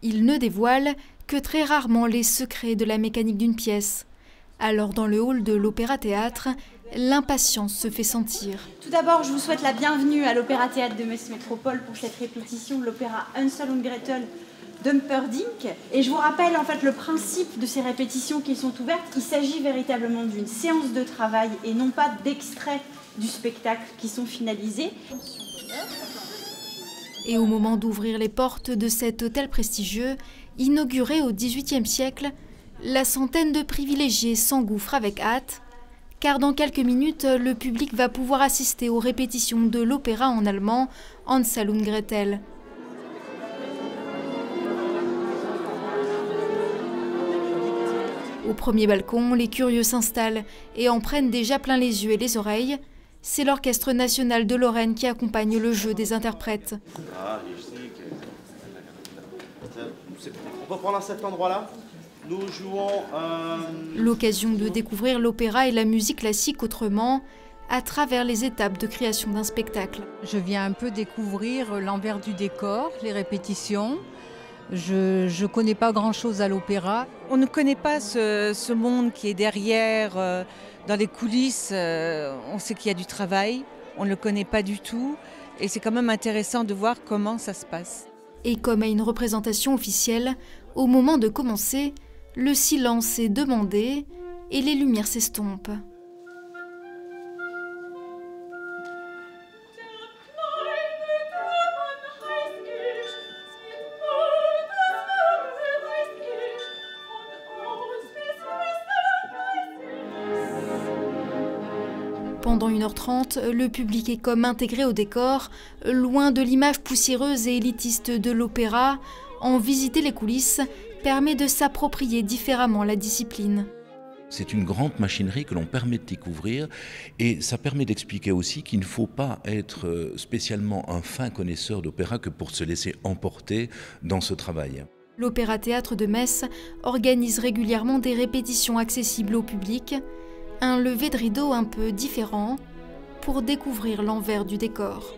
Il ne dévoile que très rarement les secrets de la mécanique d'une pièce. Alors dans le hall de l'Opéra-Théâtre, l'impatience se fait sentir. Tout d'abord, je vous souhaite la bienvenue à l'Opéra-Théâtre de Metz Métropole pour cette répétition de l'opéra Hansel und Gretel d'Humperdinck. Et je vous rappelle en fait le principe de ces répétitions qui sont ouvertes. Il s'agit véritablement d'une séance de travail et non pas d'extraits du spectacle qui sont finalisés. Et au moment d'ouvrir les portes de cet hôtel prestigieux, inauguré au XVIIIe siècle, la centaine de privilégiés s'engouffre avec hâte, car dans quelques minutes, le public va pouvoir assister aux répétitions de l'opéra en allemand Hansel und Gretel. Au premier balcon, les curieux s'installent et en prennent déjà plein les yeux et les oreilles. C'est l'Orchestre national de Lorraine qui accompagne le jeu des interprètes. On peut prendre à cet endroit-là. Nous jouons... L'occasion de découvrir l'opéra et la musique classique autrement, à travers les étapes de création d'un spectacle. Je viens un peu découvrir l'envers du décor, les répétitions. Je ne connais pas grand-chose à l'opéra. On ne connaît pas ce monde qui est derrière, dans les coulisses. On sait qu'il y a du travail, on ne le connaît pas du tout. Et c'est quand même intéressant de voir comment ça se passe. Et comme à une représentation officielle, au moment de commencer, le silence est demandé et les lumières s'estompent. Pendant 1h30, le public est comme intégré au décor, loin de l'image poussiéreuse et élitiste de l'opéra. En visiter les coulisses permet de s'approprier différemment la discipline. C'est une grande machinerie que l'on permet de découvrir et ça permet d'expliquer aussi qu'il ne faut pas être spécialement un fin connaisseur d'opéra que pour se laisser emporter dans ce travail. L'Opéra-Théâtre de Metz organise régulièrement des répétitions accessibles au public, un lever de rideau un peu différent pour découvrir l'envers du décor.